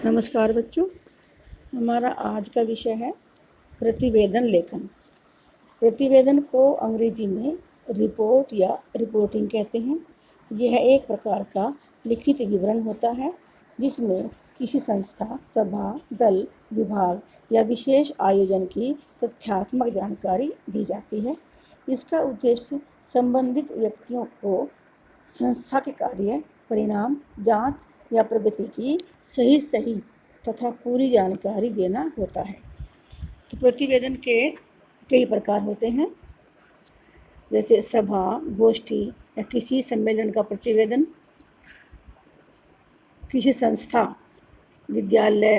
नमस्कार बच्चों। हमारा आज का विषय है प्रतिवेदन लेखन। प्रतिवेदन को अंग्रेजी में रिपोर्ट या रिपोर्टिंग कहते हैं। यह एक प्रकार का लिखित विवरण होता है जिसमें किसी संस्था, सभा, दल, विभाग या विशेष आयोजन की तथ्यात्मक जानकारी दी जाती है। इसका उद्देश्य संबंधित व्यक्तियों को संस्था के कार्य, परिणाम, जांच या प्रगति की सही तथा पूरी जानकारी देना होता है। तो प्रतिवेदन के कई प्रकार होते हैं, जैसे सभा, गोष्ठी या किसी सम्मेलन का प्रतिवेदन, किसी संस्था, विद्यालय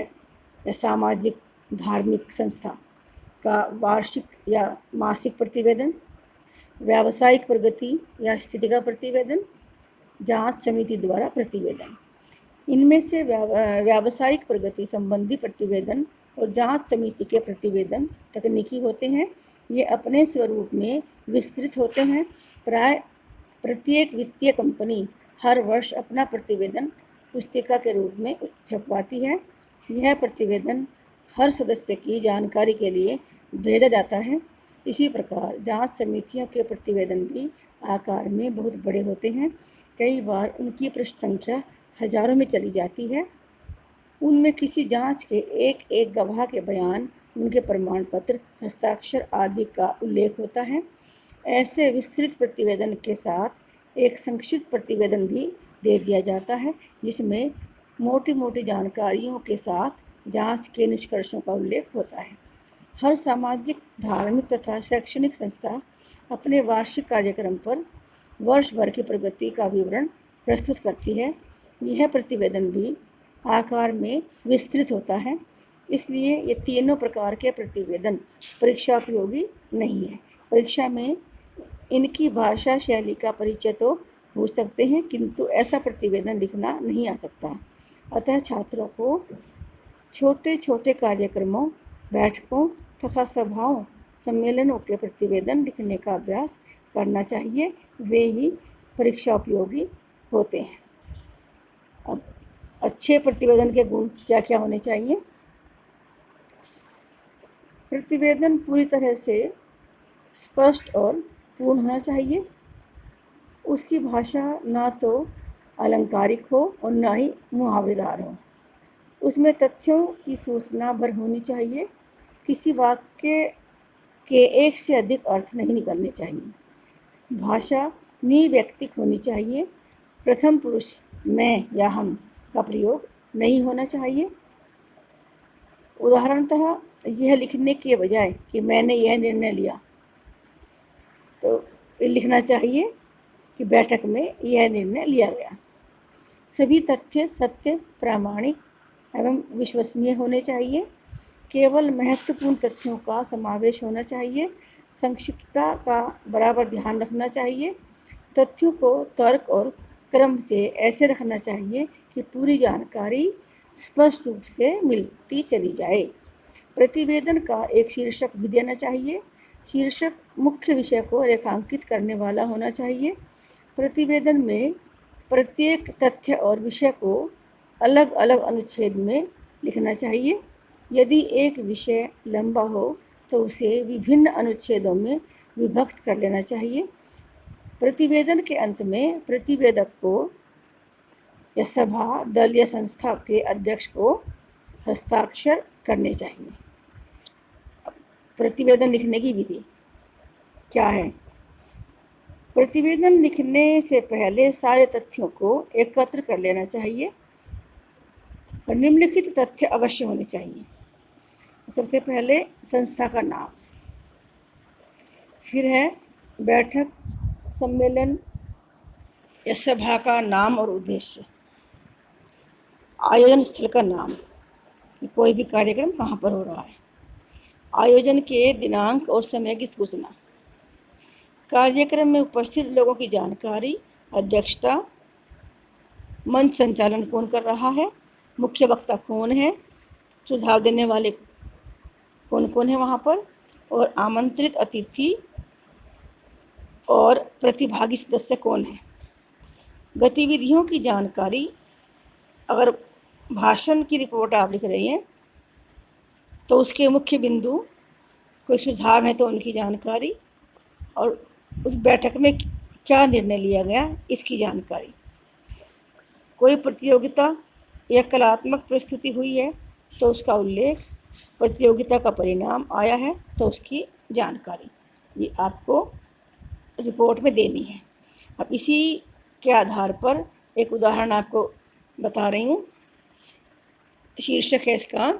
या सामाजिक धार्मिक संस्था का वार्षिक या मासिक प्रतिवेदन, व्यावसायिक प्रगति या स्थिति का प्रतिवेदन, जांच समिति द्वारा प्रतिवेदन। इनमें से व्यावसायिक प्रगति संबंधी प्रतिवेदन और जांच समिति के प्रतिवेदन तकनीकी होते हैं। ये अपने स्वरूप में विस्तृत होते हैं। प्राय प्रत्येक वित्तीय कंपनी हर वर्ष अपना प्रतिवेदन पुस्तिका के रूप में छपवाती है। यह प्रतिवेदन हर सदस्य की जानकारी के लिए भेजा जाता है। इसी प्रकार जांच समितियों के प्रतिवेदन भी आकार में बहुत बड़े होते हैं। कई बार उनकी पृष्ठ संख्या हजारों में चली जाती है। उनमें किसी जांच के एक गवाह के बयान, उनके प्रमाण पत्र, हस्ताक्षर आदि का उल्लेख होता है। ऐसे विस्तृत प्रतिवेदन के साथ एक संक्षिप्त प्रतिवेदन भी दे दिया जाता है जिसमें मोटी मोटी जानकारियों के साथ जांच के निष्कर्षों का उल्लेख होता है। हर सामाजिक, धार्मिक तथा शैक्षणिक संस्था अपने वार्षिक कार्यक्रम पर वर्ष भर की प्रगति का विवरण प्रस्तुत करती है। यह प्रतिवेदन भी आकार में विस्तृत होता है। इसलिए ये तीनों प्रकार के प्रतिवेदन परीक्षा उपयोगी नहीं है। परीक्षा में इनकी भाषा शैली का परिचय तो पूछ सकते हैं, किंतु ऐसा प्रतिवेदन लिखना नहीं आ सकता। अतः छात्रों को छोटे छोटे कार्यक्रमों, बैठकों तथा सभाओं, सम्मेलनों के प्रतिवेदन लिखने का अभ्यास करना चाहिए। वे ही परीक्षा उपयोगी होते हैं। अब अच्छे प्रतिवेदन के गुण क्या क्या होने चाहिए? प्रतिवेदन पूरी तरह से स्पष्ट और पूर्ण होना चाहिए। उसकी भाषा ना तो अलंकारिक हो और ना ही मुहावरेदार हो। उसमें तथ्यों की सूचना भर होनी चाहिए। किसी वाक्य के एक से अधिक अर्थ नहीं निकलने चाहिए। भाषा निव्यक्तिक होनी चाहिए। प्रथम पुरुष मैं या हम का प्रयोग नहीं होना चाहिए। उदाहरणतः यह लिखने के बजाय कि मैंने यह निर्णय लिया, तो लिखना चाहिए कि बैठक में यह निर्णय लिया गया। सभी तथ्य सत्य, प्रामाणिक एवं विश्वसनीय होने चाहिए। केवल महत्वपूर्ण तथ्यों का समावेश होना चाहिए। संक्षिप्तता का बराबर ध्यान रखना चाहिए। तथ्यों को तर्क और क्रम से ऐसे रखना चाहिए कि पूरी जानकारी स्पष्ट रूप से मिलती चली जाए। प्रतिवेदन का एक शीर्षक भी देना चाहिए। शीर्षक मुख्य विषय को रेखांकित करने वाला होना चाहिए। प्रतिवेदन में प्रत्येक तथ्य और विषय को अलग अलग अनुच्छेद में लिखना चाहिए। यदि एक विषय लंबा हो तो उसे विभिन्न अनुच्छेदों में विभक्त कर लेना चाहिए। प्रतिवेदन के अंत में प्रतिवेदक को या सभा, दल या संस्था के अध्यक्ष को हस्ताक्षर करने चाहिए। प्रतिवेदन लिखने की विधि क्या है? प्रतिवेदन लिखने से पहले सारे तथ्यों को एकत्र कर लेना चाहिए और निम्नलिखित तथ्य अवश्य होने चाहिए। सबसे पहले संस्था का नाम, फिर है बैठक, सम्मेलन या सभा का नाम और उद्देश्य, आयोजन स्थल का नाम, कोई भी कार्यक्रम कहाँ पर हो रहा है, आयोजन के दिनांक और समय की सूचना, कार्यक्रम में उपस्थित लोगों की जानकारी, अध्यक्षता, मंच संचालन कौन कर रहा है, मुख्य वक्ता कौन है, सुझाव देने वाले कौन कौन है वहाँ पर, और आमंत्रित अतिथि और प्रतिभागी सदस्य कौन है। गतिविधियों की जानकारी, अगर भाषण की रिपोर्ट आप लिख रही हैं तो उसके मुख्य बिंदु, कोई सुझाव है तो उनकी जानकारी, और उस बैठक में क्या निर्णय लिया गया इसकी जानकारी। कोई प्रतियोगिता या कलात्मक प्रस्तुति हुई है तो उसका उल्लेख, प्रतियोगिता का परिणाम आया है तो उसकी जानकारी, ये आपको रिपोर्ट में देनी है। अब इसी के आधार पर एक उदाहरण आपको बता रही हूँ। शीर्षक है इसका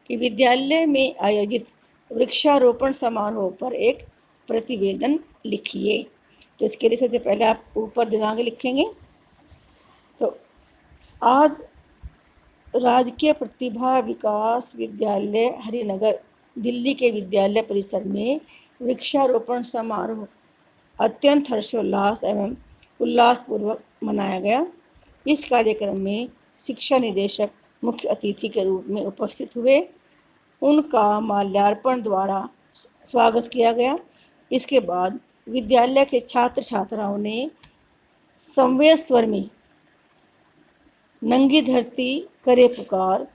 कि विद्यालय में आयोजित वृक्षारोपण समारोह पर एक प्रतिवेदन लिखिए। तो इसके लिए सबसे पहले आप ऊपर दिनांक लिखेंगे। तो आज राजकीय प्रतिभा विकास विद्यालय हरिनगर दिल्ली के विद्यालय परिसर में वृक्षारोपण समारोह अत्यंत हर्षोल्लास एवं उल्लासपूर्वक मनाया गया। इस कार्यक्रम में शिक्षा निदेशक मुख्य अतिथि के रूप में उपस्थित हुए। उनका माल्यार्पण द्वारा स्वागत किया गया। इसके बाद विद्यालय के छात्र छात्राओं ने संवेद स्वर में नंगी धरती करे पुकार,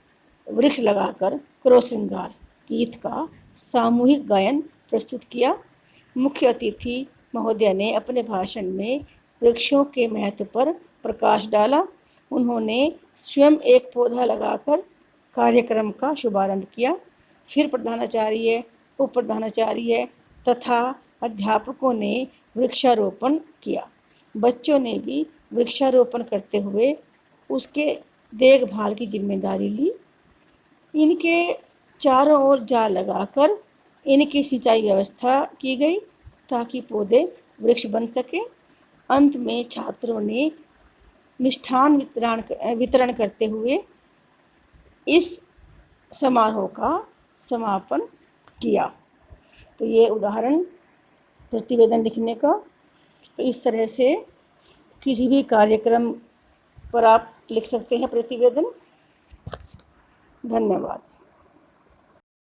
वृक्ष लगाकर करो श्रृंगार गीत का सामूहिक गायन प्रस्तुत किया। मुख्य अतिथि महोदय ने अपने भाषण में वृक्षों के महत्व पर प्रकाश डाला। उन्होंने स्वयं एक पौधा लगाकर कार्यक्रम का शुभारंभ किया। फिर प्रधानाचार्य, उप प्रधानाचार्य तथा अध्यापकों ने वृक्षारोपण किया। बच्चों ने भी वृक्षारोपण करते हुए उसके देखभाल की जिम्मेदारी ली। इनके चारों ओर जाल लगाकर इनकी सिंचाई व्यवस्था की गई ताकि पौधे वृक्ष बन सके। अंत में छात्रों ने मिष्ठान वितरण करते हुए इस समारोह का समापन किया। तो ये उदाहरण प्रतिवेदन लिखने का। तो इस तरह से किसी भी कार्यक्रम पर आप लिख सकते हैं प्रतिवेदन। धन्यवाद।